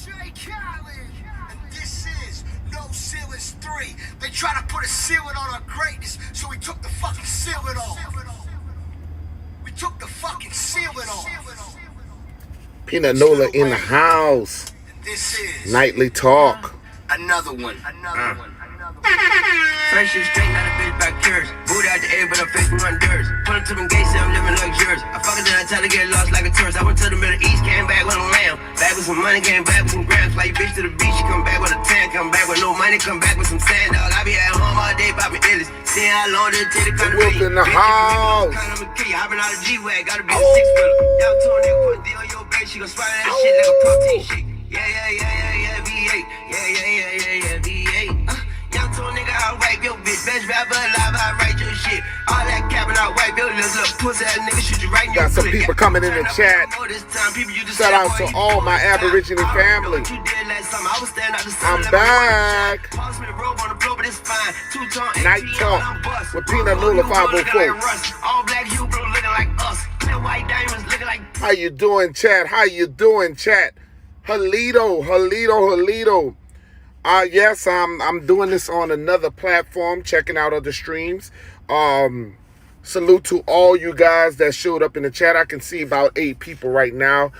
And this is No Ceilings 3. They try to put a ceiling on our greatness, so we took the fucking ceiling off. We took the fucking ceiling off. Peanut Nola in the house. And this is Nightly talk. another one. Another one. Fresh shit straight, not a bitch back yours. Boot out the air, but I'm facing run dirt. Put him to them gates, say I'm living luxurious. I fuck it, then I tell her get lost like a tourist. I went to the Middle East, came back with a lamb. Back with some money, came back with some grams. Fly your bitch to the beach, she come back with a tan. Come back with no money, come back with some sand, dog. I be at home all day, popping illies. Seeing how long it'll take to come to Wolf in the house. I'm a kid, hopping out of G-Wag, gotta be a six-wheeler. Y'all told nigga put a D on your back, she gon' swallow that shit like a protein shake. Yeah, V8. Yeah, V8. Young told nigga, I'll wipe your bitch. Best rapper alive, I write your shit. All that capping, I'll wipe your little pussy ass nigga, shoot you right in your Got some clip. people coming in the chat. Shout out to all my Aborigine family. I'm back. Night Talk with Peanut Nola 504. How you doing, chat? How you doing, chat? Halito. Yes, I'm doing this on another platform, checking out other streams. Salute to all you guys that showed up in the chat. I can see about 8 people right now.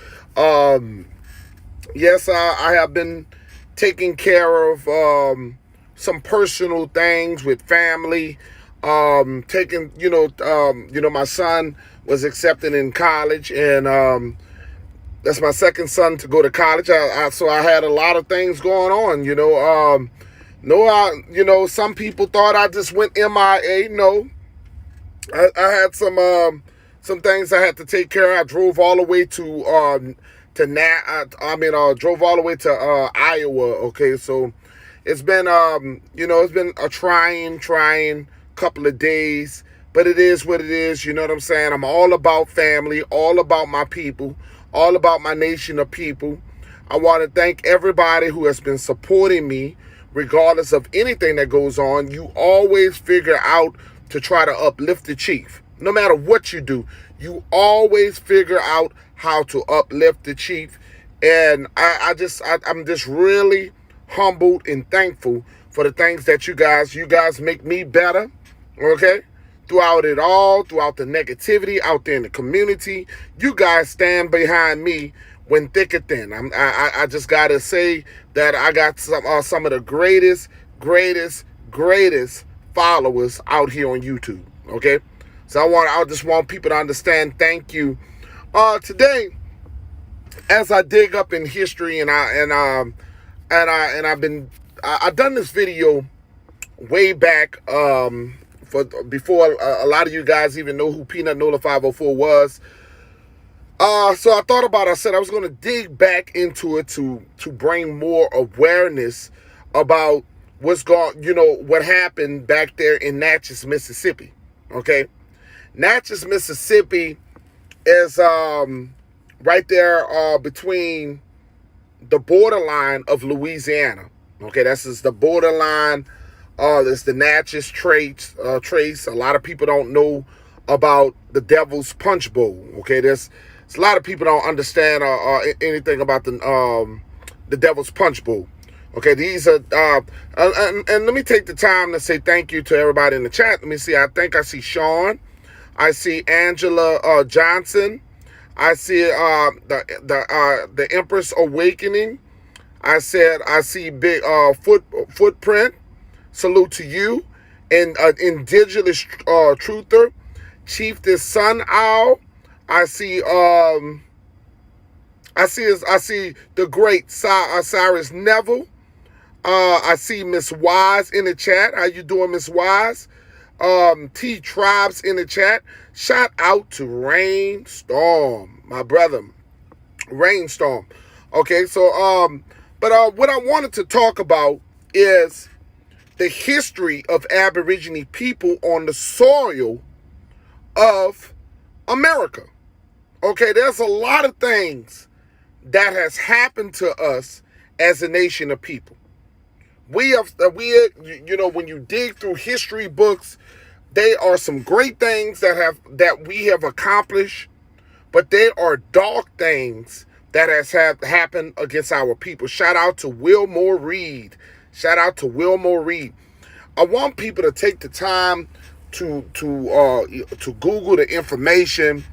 Yes, I have been taking care of some personal things with family. Taking, my son was accepted in college, and that's my second son to go to college. So I had a lot of things going on, some people thought I just went MIA. No, I had some things I had to take care of. I drove all the way to drove all the way to Iowa. Okay, so it's been it's been a trying couple of days, but it is what it is. You know what I'm saying? I'm all about family, all about my people, all about my nation of people. I want to thank everybody who has been supporting me, regardless of anything that goes on. You always figure out to try to uplift the chief. No matter what you do, you always figure out how to uplift the chief. And I'm just really humbled and thankful for the things that you guys make me better. Okay? Throughout it all, throughout the negativity out there in the community, you guys stand behind me when thick or thin. I just gotta say that I got some of the greatest followers out here on YouTube. Okay, so I just want people to understand. Thank you. Today, as I dig up in history, and I've done this video way back. Before a lot of you guys even know who Peanut Nola 504 was. So I thought about it. I said I was going to dig back into it to bring more awareness about what happened back there in Natchez, Mississippi. Okay? Natchez, Mississippi is right there between the borderline of Louisiana. Okay, that's just the borderline. There's the Natchez trace. A lot of people don't know about the Devil's Punchbowl. Okay, there's a lot of people don't understand anything about the Devil's Punchbowl. Okay, these are and let me take the time to say thank you to everybody in the chat. Let me see. I think I see Sean. I see Angela Johnson. I see the Empress Awakening. I see Big Footprint. Salute to you. And Indigenous Truther, Chiefess Sun Owl. I see the great Cyrus Neville. I see Miss Wise in the chat. How you doing, Miss Wise? T Tribes in the chat. Shout out to Rainstorm, my brother. Rainstorm. Okay, so but what I wanted to talk about is the history of Aborigine people on the soil of America. Okay, there's a lot of things that has happened to us as a nation of people. When you dig through history books, there are some great things that we have accomplished, but there are dark things that has happened against our people. Shout out to Wilmore Reed. Shout out to Wilmore Reed. I want people to take the time to Google the information.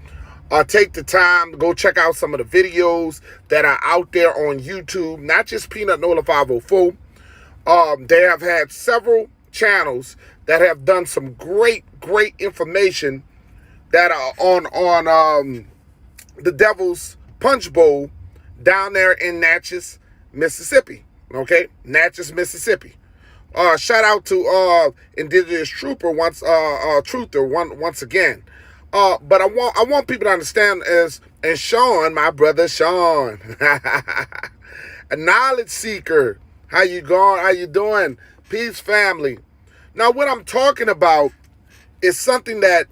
Take the time to go check out some of the videos that are out there on YouTube. Not just Peanut Nola 504. They have had several channels that have done some great information that are on the Devil's Punchbowl down there in Natchez, Mississippi. Okay, Natchez, Mississippi. Shout out to Indigenous Truther once again. But I want people to understand and Sean, my brother Sean, a knowledge seeker. How you going? How you doing? Peace, family. Now, what I'm talking about is something that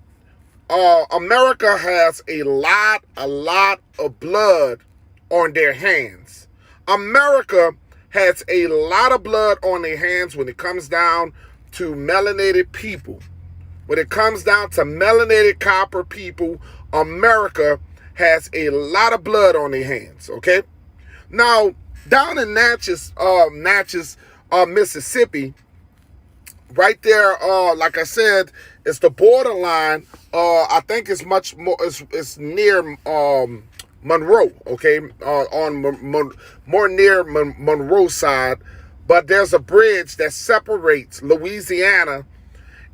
America has a lot of blood on their hands. America has a lot of blood on their hands when it comes down to melanated people. When it comes down to melanated copper people, America has a lot of blood on their hands, okay? Now, down in Natchez, Mississippi, right there, like I said, it's the borderline. I think it's much more, it's near Monroe, okay? More near Monroe side. But there's a bridge that separates Louisiana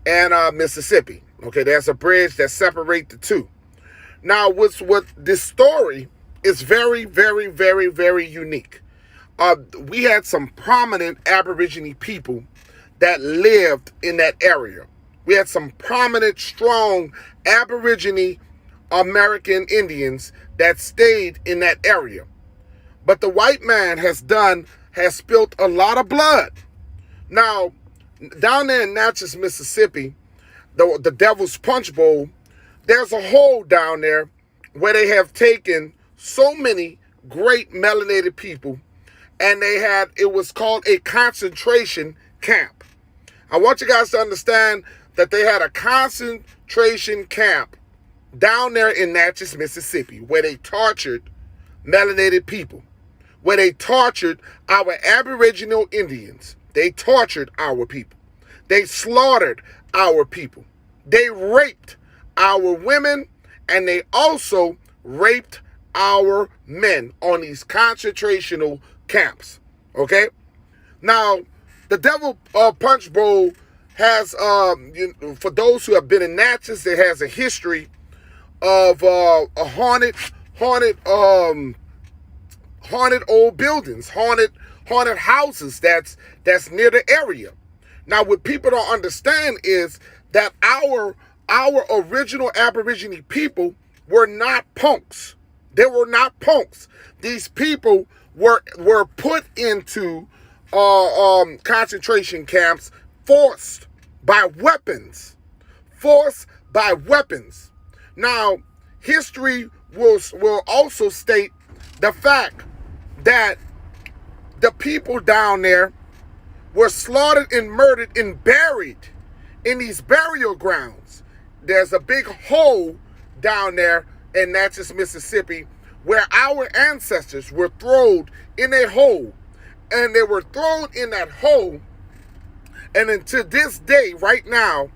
and Mississippi. Okay, there's a bridge that separates the two. Now, what this story is very unique. We had some prominent Aborigine people that lived in that area. We had some prominent, strong Aborigine American Indians that stayed in that area. But the white man has spilt a lot of blood. Now, down there in Natchez, Mississippi, the Devil's Punchbowl, there's a hole down there where they have taken so many great melanated people, and it was called a concentration camp. I want you guys to understand that they had a concentration camp down there in Natchez, Mississippi, where they tortured melanated people, where they tortured our Aboriginal Indians. They tortured our people. They slaughtered our people. They raped our women, and they also raped our men on these concentrational camps. Okay? Now, the Devil Punchbowl has, for those who have been in Natchez, it has a history of a haunted old buildings, haunted houses that's near the area. Now, what people don't understand is that our original Aborigine people were not punks. They were not punks. These people were put into concentration camps forced by weapons. Forced by weapons. Now, history will also state the fact that the people down there were slaughtered and murdered and buried in these burial grounds. There's a big hole down there in Natchez, Mississippi, where our ancestors were thrown in a hole. And they were thrown in that hole. And until this day, right now,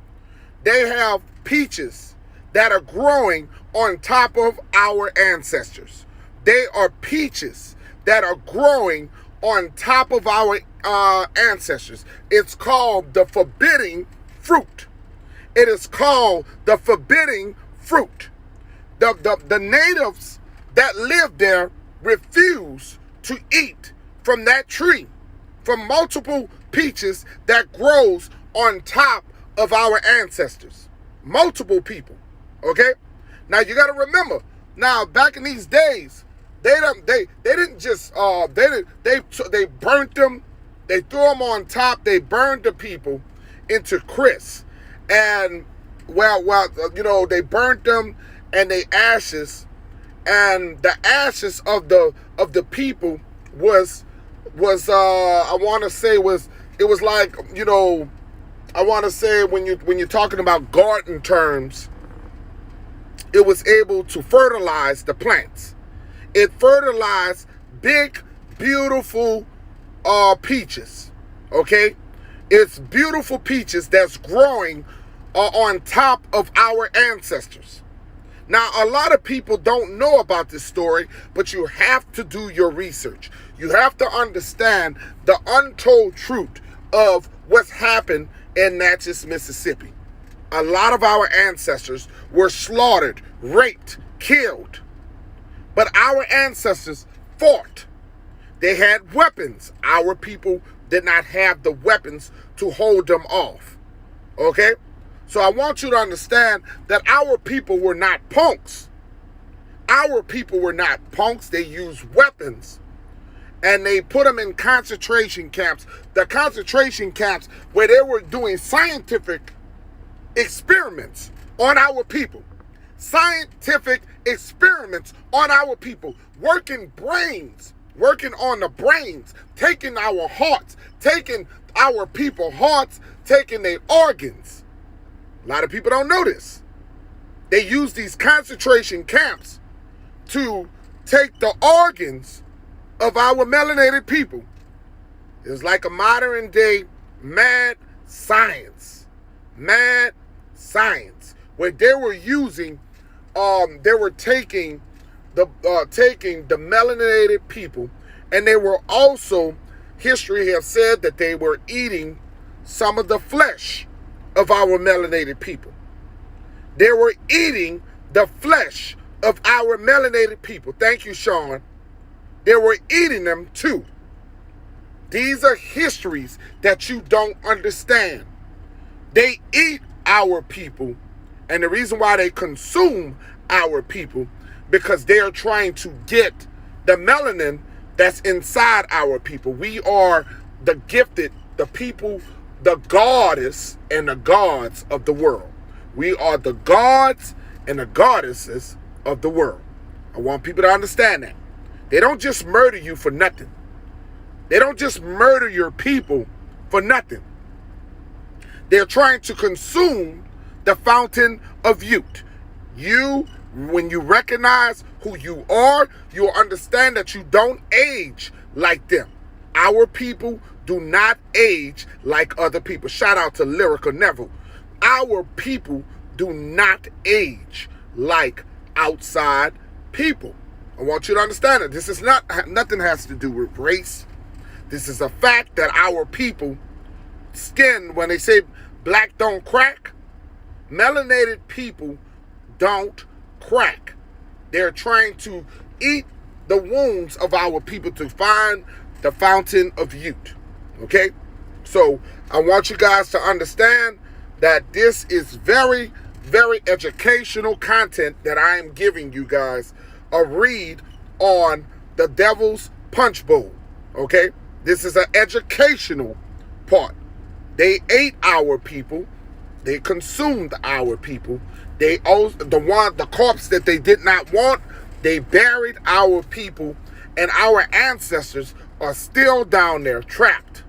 they have peaches that are growing on top of our ancestors. They are peaches that are growing on top of our ancestors. It's called the forbidding fruit. It is called the forbidding fruit. The natives that live there refuse to eat from that tree, from multiple peaches that grows on top of our ancestors. Multiple people, okay? Now you got to remember. Now back in these days, they didn't just they burnt them, they threw them on top, they burned the people into crisp, and they burnt them and they ashes, and the ashes of the people was I want to say it was like, I want to say when you're talking about garden terms, it was able to fertilize the plants. it fertilized big, beautiful peaches. Okay? It's beautiful peaches that's growing on top of our ancestors. Now, a lot of people don't know about this story, but you have to do your research. You have to understand the untold truth of what's happened in Natchez, Mississippi. A lot of our ancestors were slaughtered, raped, killed. But our ancestors fought. They had weapons. Our people did not have the weapons to hold them off. Okay? So I want you to understand that our people were not punks. Our people were not punks. They used weapons. And they put them in concentration camps. The concentration camps where they were doing scientific experiments on our people. Scientific experiments on our people. Working on the brains. Taking our hearts. Taking our people's hearts. Taking their organs. A lot of people don't know this. They use these concentration camps to take the organs of our melanated people. It's like a modern day mad science. Mad science. Where they were using, they were taking the melanated people, and they were also, history has said that they were eating some of the flesh of our melanated people. They were eating the flesh of our melanated people. Thank you, Sean. They were eating them too. These are histories that you don't understand. They eat our people, and the reason why they consume our people, because they are trying to get the melanin that's inside our people. We are the gifted, the people, the goddess and the gods of the world. We are the gods and the goddesses of the world. I want people to understand that. They don't just murder you for nothing. They don't just murder your people for nothing. They're trying to consume the fountain of youth. You, when you recognize who you are, you'll understand that you don't age like them. Our people do not age like other people. Shout out to Lyrical Neville. Our people do not age like outside people. I want you to understand that this is nothing has to do with race. This is a fact that our people skin, when they say black don't crack, melanated people don't crack. They're trying to eat the wounds of our people to find the fountain of youth. Okay? So I want you guys to understand that this is very, very educational content that I am giving you guys a read on the Devil's Punchbowl. Okay? This is an educational part. They ate our people. They consumed our people. They the corpse that they did not want, they buried our people, and our ancestors are still down there trapped.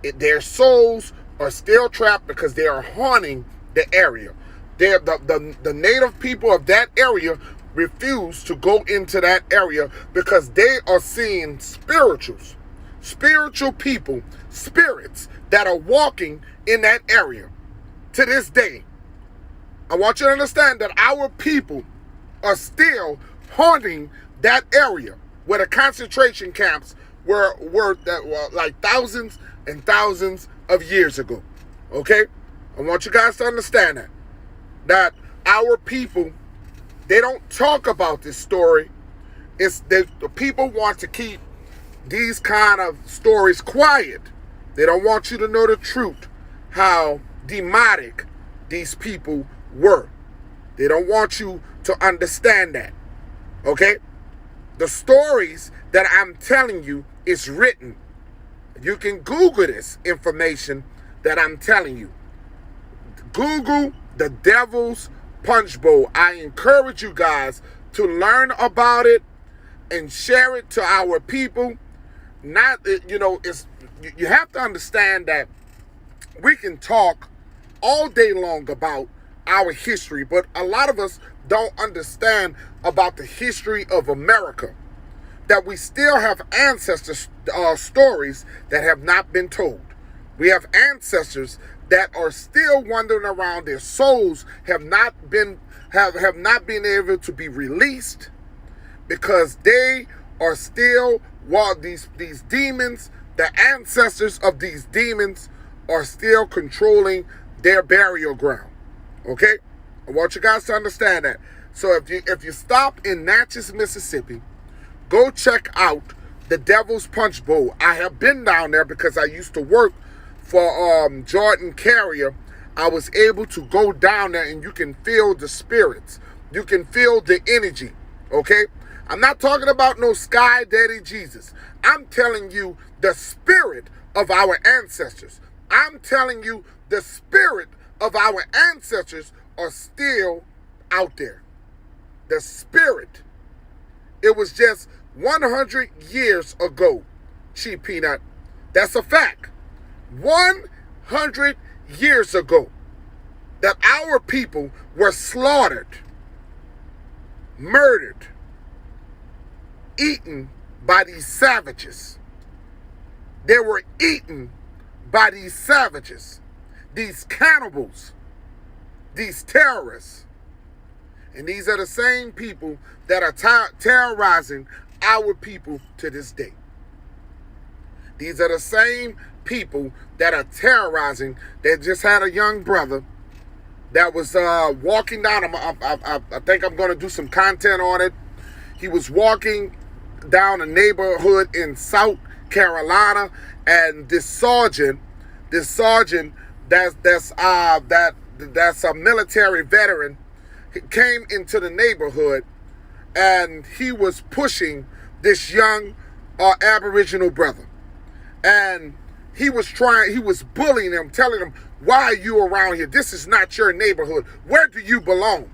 Their souls are still trapped because they are haunting the area. The native people of that area refuse to go into that area because they are seeing spiritual people, spirits that are walking in that area to this day. I want you to understand that our people are still haunting that area where the concentration camps were like thousands and thousands of years ago. Okay? I want you guys to understand that our people, they don't talk about this story. It's the people want to keep these kind of stories quiet. They don't want you to know the truth, how demonic these people were. They don't want you to understand that. Okay? The stories that I'm telling you is written. You can Google this information that I'm telling you. Google the Devil's Punchbowl. I encourage you guys to learn about it and share it to our people. You have to understand that we can talk all day long about our history, but a lot of us don't understand about the history of America, that we still have ancestor stories that have not been told. We have ancestors that are still wandering around. Their souls have not been able to be released, because they are still, while these demons, the ancestors of these demons, are still controlling their burial ground. Okay? I want you guys to understand that. So if you stop in Natchez, Mississippi, go check out the Devil's Punchbowl. I have been down there because I used to work for Jordan Carrier. I was able to go down there, and you can feel the spirits. You can feel the energy. Okay? I'm not talking about no Sky Daddy Jesus. I'm telling you the spirit of our ancestors. I'm telling you the spirit of our ancestors are still out there. The spirit. It was just 100 years ago, Chief Peanut. That's a fact. 100 years ago that our people were slaughtered, murdered, eaten by these savages. They were eaten by these savages, these cannibals, these terrorists. And these are the same people that are terrorizing our people to this day. These are the same people that are terrorizing. They just had a young brother that was walking down. I think I'm going to do some content on it. He was walking down a neighborhood in South Carolina, and this sergeant that's a military veteran, came into the neighborhood, and he was pushing this young Aboriginal brother, and he was bullying him, telling him, "Why are you around here? This is not your neighborhood. Where do you belong?"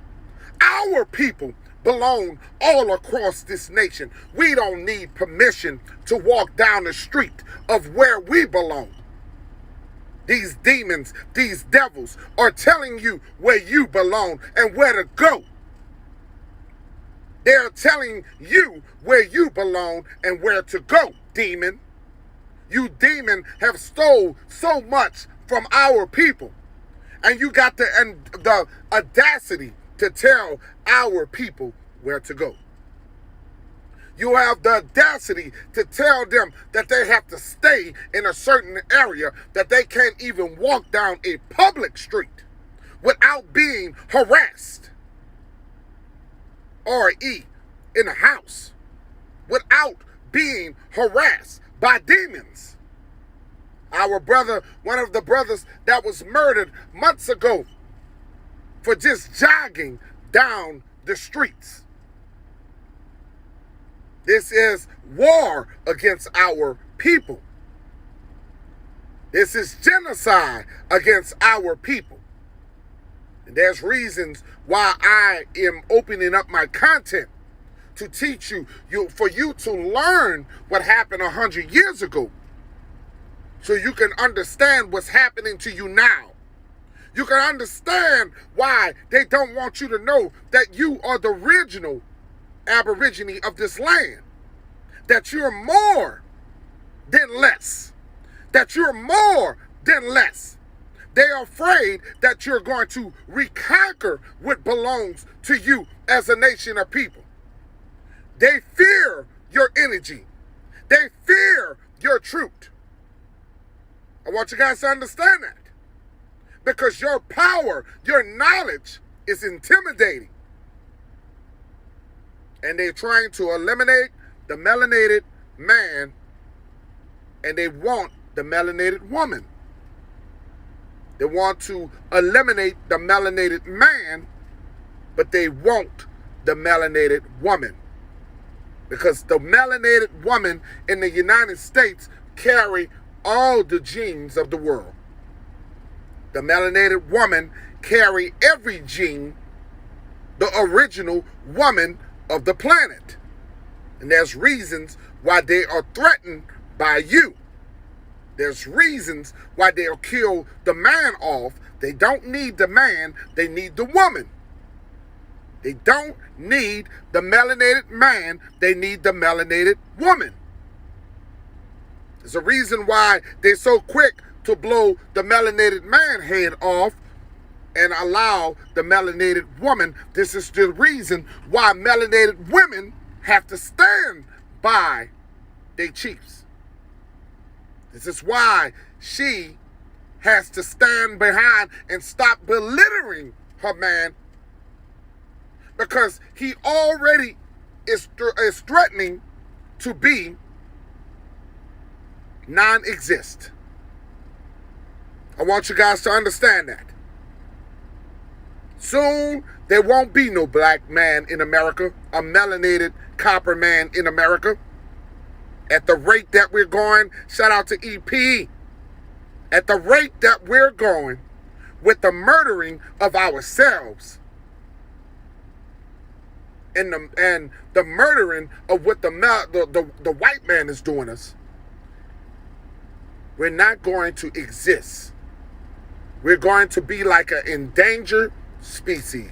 Our people belong all across this nation. We don't need permission to walk down the street of where we belong. These demons, these devils are telling you where you belong and where to go. They're telling you where you belong and where to go, demon. You demon have stole so much from our people. And you got the audacity to tell our people where to go. You have the audacity to tell them that they have to stay in a certain area, that they can't even walk down a public street without being harassed. R.E. in a house without being harassed by demons. Our brother, one of the brothers that was murdered months ago for just jogging down the streets. This is war against our people. This is genocide against our people. And there's reasons why I am opening up my content to teach you, for you to learn what happened 100 years ago, so you can understand what's happening to you now. You can understand why they don't want you to know that you are the original Aborigine of this land, that you're more than less, that you're more than less. They are afraid that you're going to reconquer what belongs to you as a nation of people. They fear your energy. They fear your truth. I want you guys to understand that, because your power, your knowledge is intimidating. And they're trying to eliminate the melanated man, and they want the melanated woman. They want to eliminate the melanated man, but they want the melanated woman. Because the melanated woman in the United States carry all the genes of the world. The melanated woman carry every gene, the original woman of the planet. And there's reasons why they are threatened by you. There's reasons why they'll kill the man off. They don't need the man, they need the woman. They don't need the melanated man, they need the melanated woman. There's a reason why they're so quick to blow the melanated man head off and allow the melanated woman. This is the reason why melanated women have to stand by their chiefs. This is why she has to stand behind and stop belittling her man, because he already is threatening to be non-exist. I want you guys to understand that. Soon, there won't be no black man in America, a melanated copper man in America. At the rate that we're going, shout out to EP, at the rate that we're going with the murdering of ourselves and the murdering of what the white man is doing us, we're not going to exist. We're going to be like an endangered species.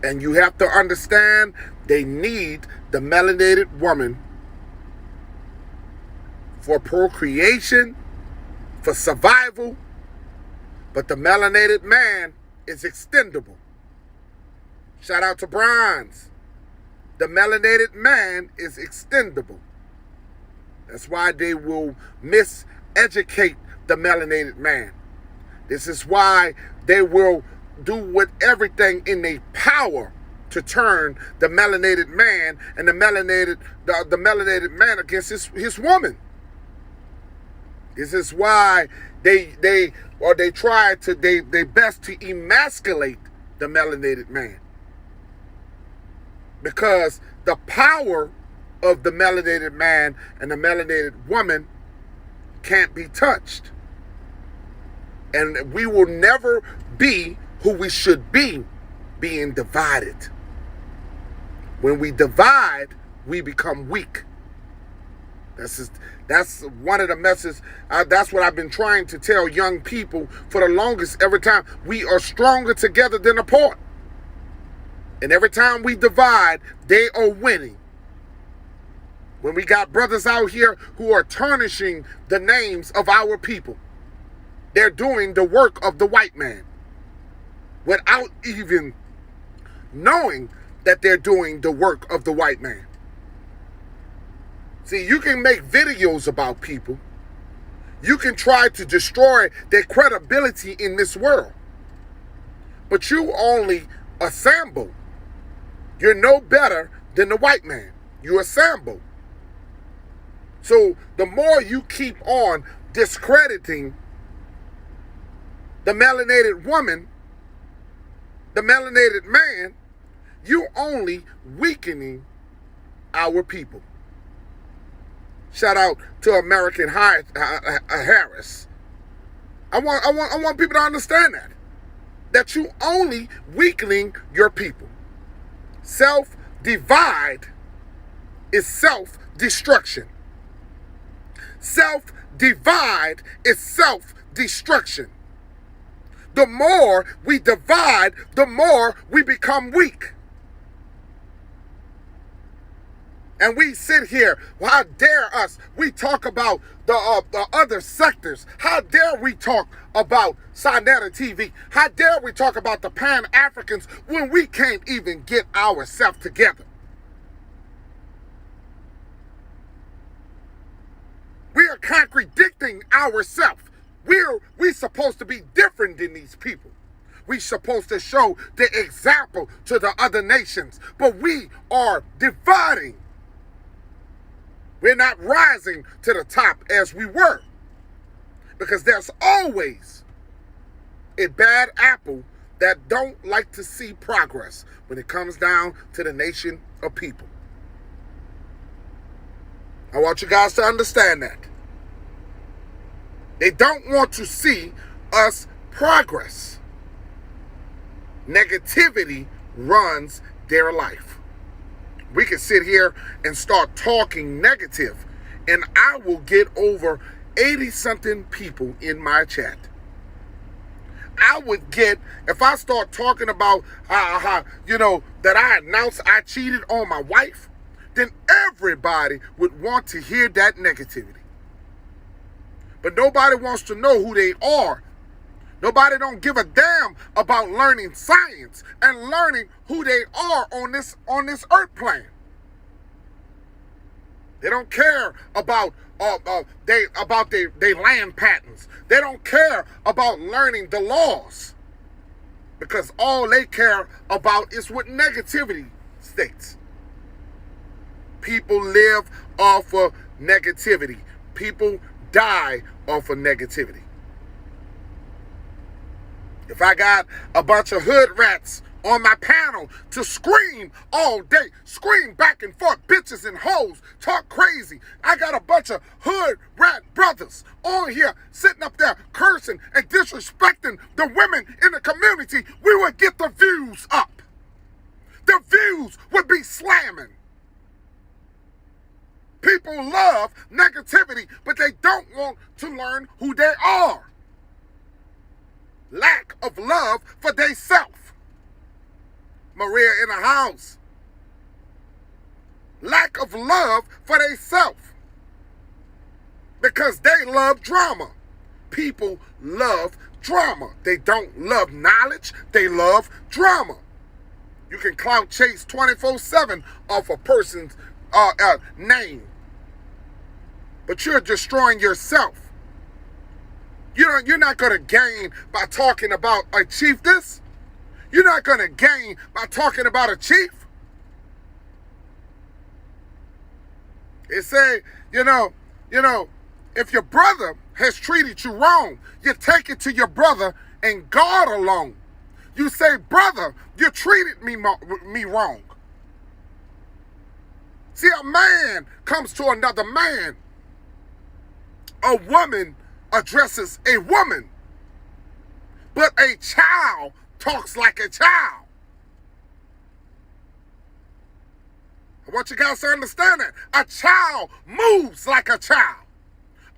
And you have to understand, they need the melanated woman for procreation, for survival, but the melanated man is extendable. Shout out to Bronze. The melanated man is extendable. That's why they will miseducate the melanated man. This is why they will do with everything in their power to turn the melanated man and the melanated man against his woman. This is why they try to they best to emasculate the melanated man, because the power of the melanated man and the melanated woman can't be touched. And we will never be who we should be, being divided. When we divide, we become weak. That's one of the messages. That's what I've been trying to tell young people for the longest. Every time, we are stronger together than apart. And every time we divide, they are winning. When we got brothers out here who are tarnishing the names of our people, they're doing the work of the white man without even knowing that they're doing the work of the white man. See, you can make videos about people. You can try to destroy their credibility in this world. But you only a sample. You're no better than the white man. You're a sample. So the more you keep on discrediting the melanated woman, the melanated man, you're only weakening our people. Shout out to American Harris. I want people to understand that you only weakening your people. Self-divide is self-destruction. Self-divide is self-destruction. The more we divide, the more we become weak. And we sit here, well, how dare us? We talk about the other sectors. How dare we talk about Sinetta TV? How dare we talk about the Pan-Africans when we can't even get ourselves together? We are contradicting ourselves. We're supposed to be different than these people. We're supposed to show the example to the other nations, but we are dividing. We're not rising to the top as we were, because there's always a bad apple that don't like to see progress when it comes down to the nation of people. I want you guys to understand that. They don't want to see us progress. Negativity runs their life. We can sit here and start talking negative and I will get over 80-something people in my chat. I would get, if I start talking about that I announced I cheated on my wife, then everybody would want to hear that negativity. But nobody wants to know who they are. Nobody don't give a damn about learning science and learning who they are on this earth plane. They don't care about their land patents. They don't care about learning the laws, because all they care about is what negativity states. People live off of negativity. People die off of negativity. If I got a bunch of hood rats on my panel to scream all day, scream back and forth, bitches and hoes, talk crazy. I got a bunch of hood rat brothers on here sitting up there cursing and disrespecting the women in the community. We would get the views up. The views would be slamming. People love negativity, but they don't want to learn who they are. Lack of love for theyself. Maria in the house. Lack of love for theyself. Because they love drama. People love drama. They don't love knowledge. They love drama. You can clout chase 24/7 off a person's name. But you're destroying yourself. You're not going to gain by talking about a chiefess. You're not going to gain by talking about a chief. It say, if your brother has treated you wrong, you take it to your brother and God alone. You say, brother, you treated me wrong. See, a man comes to another man. A woman addresses a woman. But a child talks like a child. I want you guys to understand that. A child moves like a child.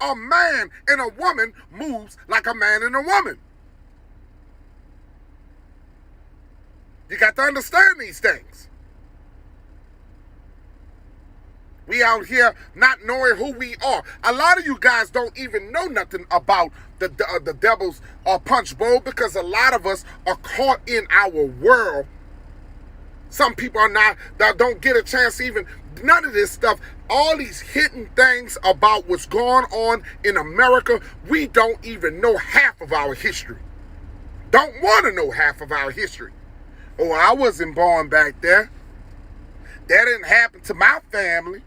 A man and a woman moves like a man and a woman. You got to understand these things. We out here not knowing who we are. A lot of you guys don't even know nothing about the devil's Punchbowl, because a lot of us are caught in our world. Some people are not, that don't get a chance to even, none of this stuff, all these hidden things about what's going on in America, we don't even know half of our history. Don't want to know half of our history. Oh, I wasn't born back there. That didn't happen to my family.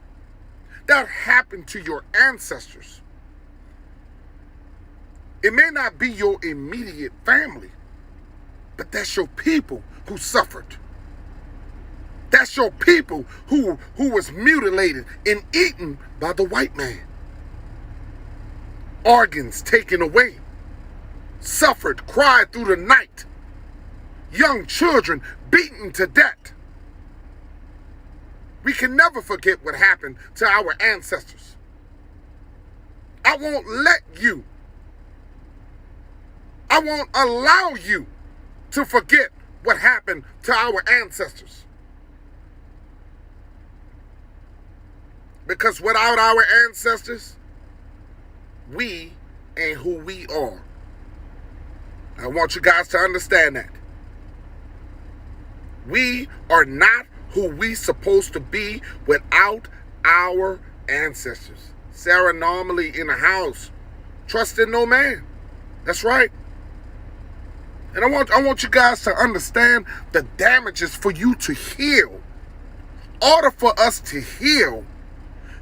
That happened to your ancestors. It may not be your immediate family, but that's your people who suffered. That's your people who was mutilated and eaten by the white man. Organs taken away, suffered, cried through the night. Young children beaten to death. We can never forget what happened to our ancestors. I won't allow you to forget what happened to our ancestors. Because without our ancestors, we ain't who we are. I want you guys to understand that. We are not who we supposed to be without our ancestors. Sarah normally in the house. Trust in no man. That's right. And I want you guys to understand the damages for you to heal. In order for us to heal,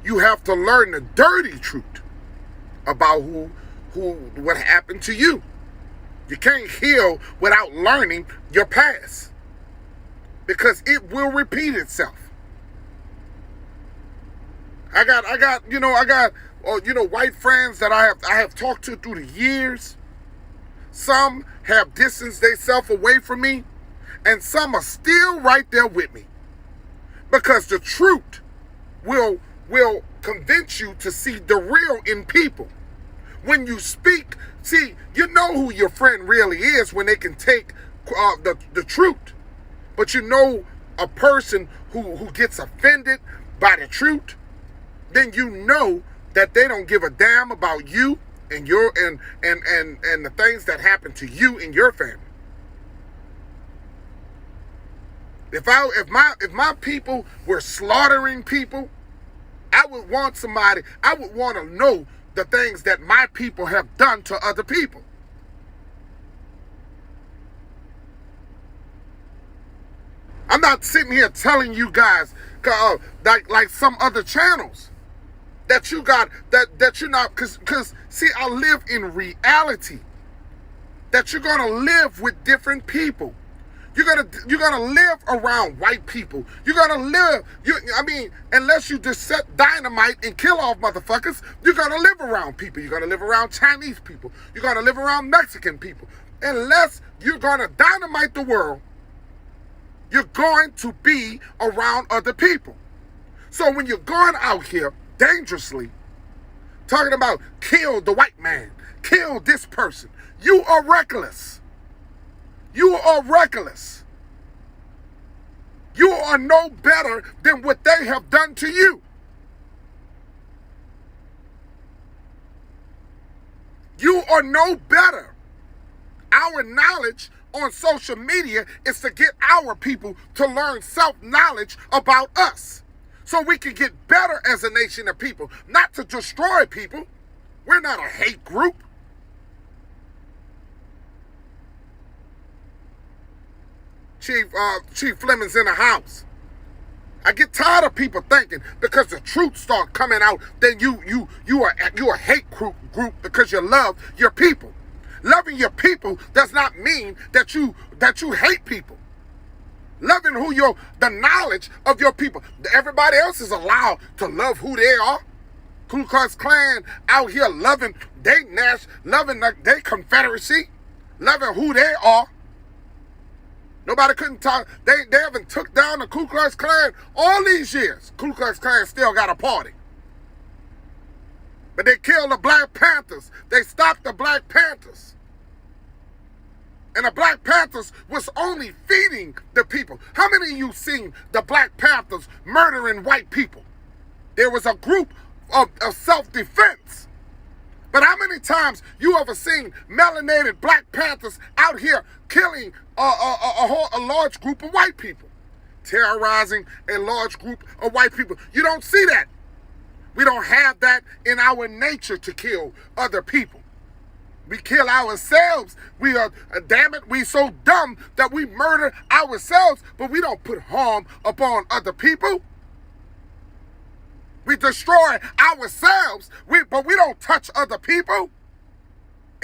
you have to learn the dirty truth about what happened to you. You can't heal without learning your past, because it will repeat itself. I got white friends that I have talked to through the years. Some have distanced themselves away from me, and some are still right there with me, because the truth will convince you to see the real in people. When you speak, see, you know who your friend really is when they can take the truth. But you know a person who gets offended by the truth, then you know that they don't give a damn about you and your and the things that happen to you and your family. If my people were slaughtering people, I would want to know the things that my people have done to other people. I'm not sitting here telling you guys like some other channels that you got that you're not, because see, I live in reality that you're gonna live with different people. You're gonna live around white people. You're gonna live. Unless you just set dynamite and kill off motherfuckers, you're gonna live around people. You're gonna live around Chinese people. You're gonna live around Mexican people. Unless you're gonna dynamite the world, you're going to be around other people. So when you're going out here dangerously, talking about kill the white man, kill this person, you are reckless. You are reckless. You are no better than what they have done to you. You are no better. Our knowledge on social media is to get our people to learn self-knowledge about us, so we can get better as a nation of people, not to destroy people. We're not a hate group. Chief Fleming's in the house. I get tired of people thinking because the truth start coming out, then you are a hate group because you love your people. Loving your people does not mean that you hate people. Loving the knowledge of your people. Everybody else is allowed to love who they are. Ku Klux Klan out here loving loving their Confederacy, loving who they are. Nobody couldn't talk. They haven't took down the Ku Klux Klan all these years. Ku Klux Klan still got a party. But they killed the Black Panthers. They stopped the Black Panthers. And the Black Panthers was only feeding the people. How many of you seen the Black Panthers murdering white people? There was a group of self-defense. But how many times you ever seen melanated Black Panthers out here killing a large group of white people? Terrorizing a large group of white people. You don't see that. We don't have that in our nature to kill other people. We kill ourselves. We are, damn it, we so dumb that we murder ourselves, but we don't put harm upon other people. We destroy ourselves, but we don't touch other people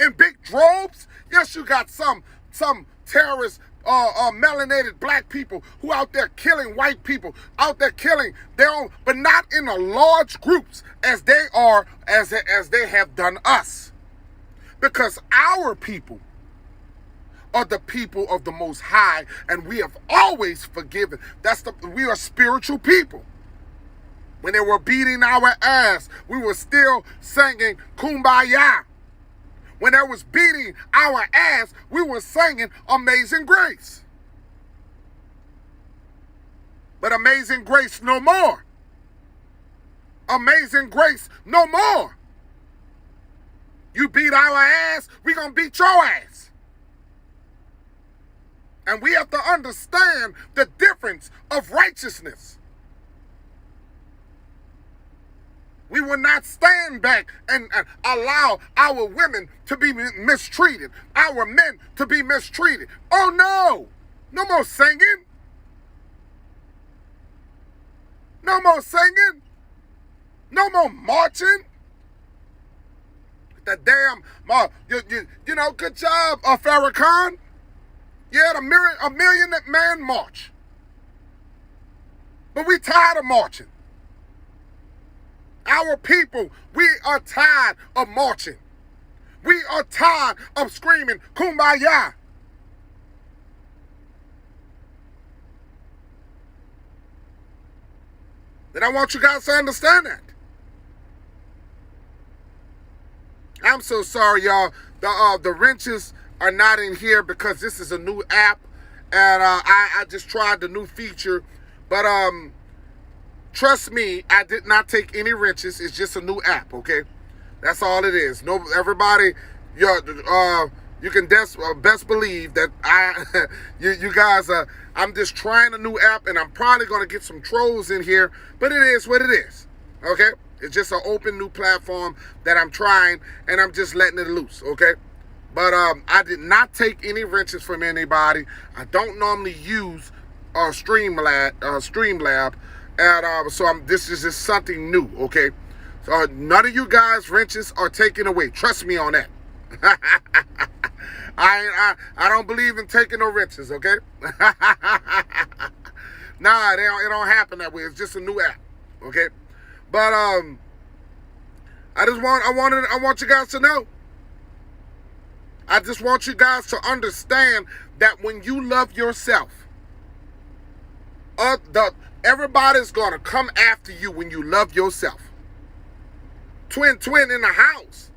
in big droves. Yes, you got some terrorist, melanated Black people who out there killing white people, out there killing their own, but not in a large groups as they are, as they have done us. Because our people are the people of the Most High, and we have always forgiven. We are spiritual people. When they were beating our ass, we were still singing Kumbaya. When they was beating our ass, we were singing Amazing Grace. But Amazing Grace no more. Amazing Grace no more. You beat our ass, we gonna beat your ass. And we have to understand the difference of righteousness. We will not stand back and allow our women to be mistreated, our men to be mistreated. Oh no! No more singing. No more singing. No more marching. The damn, you know, good job, Farrakhan. You had a million man march. But we tired of marching. Our people, we are tired of marching. We are tired of screaming, Kumbaya. Then I want you guys to understand that. I'm so sorry, y'all. The wrenches are not in here because this is a new app, and I just tried the new feature. But trust me, I did not take any wrenches. It's just a new app, okay? That's all it is. No, everybody, you can best believe that you guys, I'm just trying a new app, and I'm probably going to get some trolls in here, but it is what it is, okay? It's just an open new platform that I'm trying, and I'm just letting it loose, okay? But I did not take any wrenches from anybody. I don't normally use Streamlab, and so this is just something new, okay? So none of you guys' wrenches are taken away. Trust me on that. I don't believe in taking no wrenches, okay? Nah, it don't happen that way. It's just a new app, okay? But I want you guys to know. I just want you guys to understand that when you love yourself, everybody's gonna come after you when you love yourself. Twin in the house.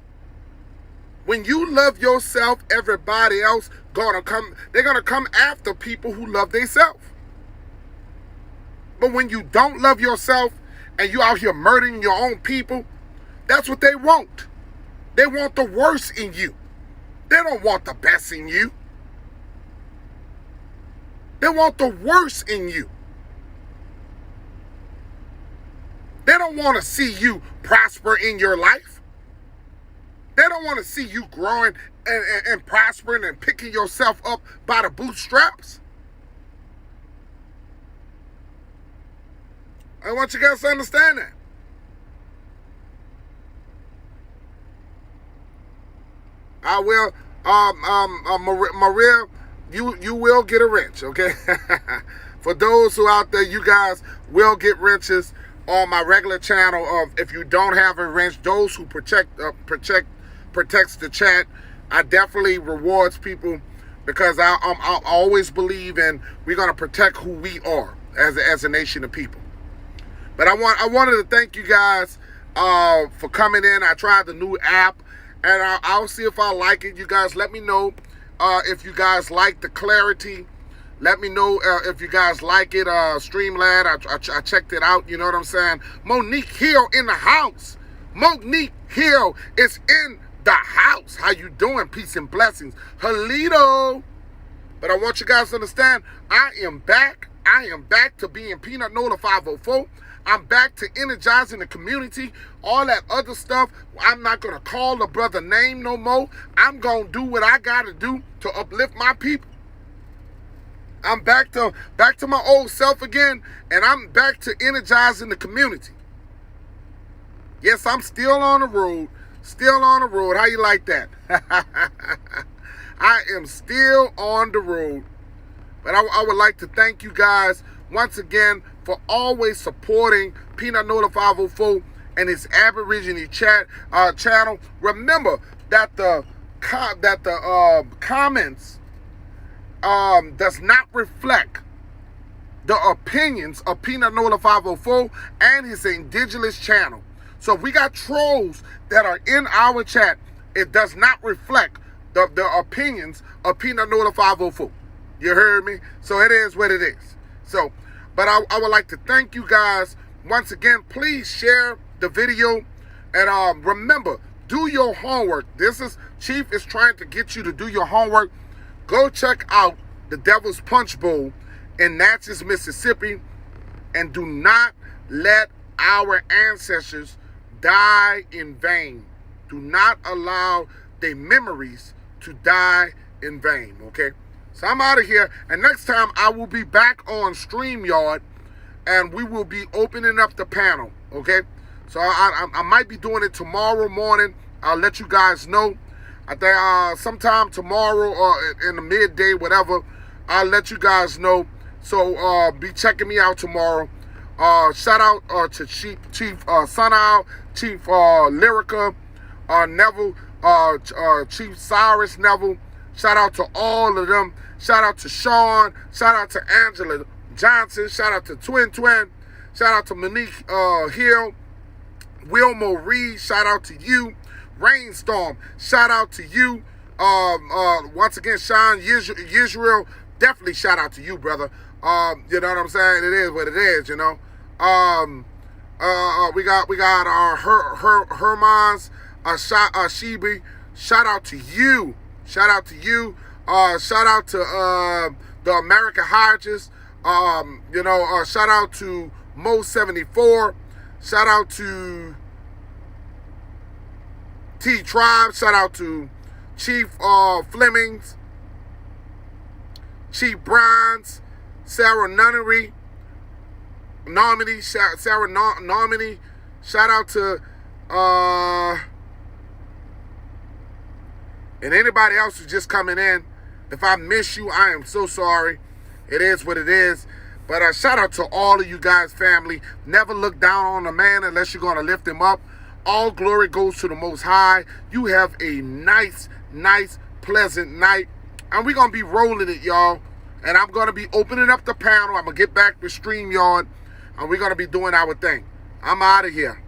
When you love yourself, everybody else they're gonna come after people who love themselves. But when you don't love yourself and you out here murdering your own people, that's what they want. They want the worst in you. They don't want the best in you. They want the worst in you. They don't want to see you prosper in your life. They don't want to see you growing and prospering and picking yourself up by the bootstraps. I want you guys to understand that. I will, Maria, you will get a wrench, okay? For those who out there, you guys will get wrenches on my regular channel. If you don't have a wrench, those who protects the chat, I definitely rewards people because I always believe in we're gonna protect who we are as a nation of people. But I wanted to thank you guys for coming in. I tried the new app, and I'll see if I like it. You guys let me know if you guys like the clarity. Let me know if you guys like it. Streamlab, I checked it out. You know what I'm saying? Monique Hill in the house. Monique Hill is in the house. How you doing? Peace and blessings. Halito. But I want you guys to understand, I am back. I am back to being Peanut Nola 504. I'm back to energizing the community, all that other stuff. I'm not going to call the brother name no more. I'm going to do what I got to do to uplift my people. I'm back to my old self again, and I'm back to energizing the community. Yes, I'm still on the road. Still on the road. How you like that? I am still on the road. But I would like to thank you guys once again for always supporting Peanut Nola 504 and his Aborigine channel. Remember that the comments does not reflect the opinions of Peanut Nola 504 and his indigenous channel. So if we got trolls that are in our chat, it does not reflect the opinions of Peanut Nola 504. You heard me? So it is what it is. So, but I would like to thank you guys once again. Please share the video, and remember, do your homework. Chief is trying to get you to do your homework. Go check out the Devil's Punchbowl in Natchez, Mississippi, and do not let our ancestors die in vain. Do not allow their memories to die in vain, okay? So I'm out of here, and next time I will be back on StreamYard, and we will be opening up the panel, okay? So I might be doing it tomorrow morning. I'll let you guys know. I think sometime tomorrow or in the midday, whatever, I'll let you guys know. So be checking me out tomorrow. Shout out to Chief Sunal, Chief Lyrica, Neville, Chief Cyrus Neville. Shout out to all of them. Shout out to Sean. Shout out to Angela Johnson. Shout out to Twin. Shout out to Monique Hill. Wilmo Reed. Shout out to you. Rainstorm, shout out to you. Once again, Sean Yisrael, definitely shout out to you, brother. You know what I'm saying? It is what it is, you know. We got our Hermans, Shibi. Shout out to you. Shout out to you. Shout out to the American Hodges. You know, shout out to Mo 74. Shout out to T Tribe. Shout out to Chief Flemings, Chief Bronze, Sarah Nunnery, Sarah Normandy. Shout out to and anybody else who's just coming in. If I miss you, I am so sorry. It is what it is. But shout out to all of you guys, family. Never look down on a man unless you're going to lift him up. All glory goes to the Most High. You have a nice, pleasant night. And we're going to be rolling it, y'all. And I'm going to be opening up the panel. I'm going to get back to StreamYard. And we're going to be doing our thing. I'm out of here.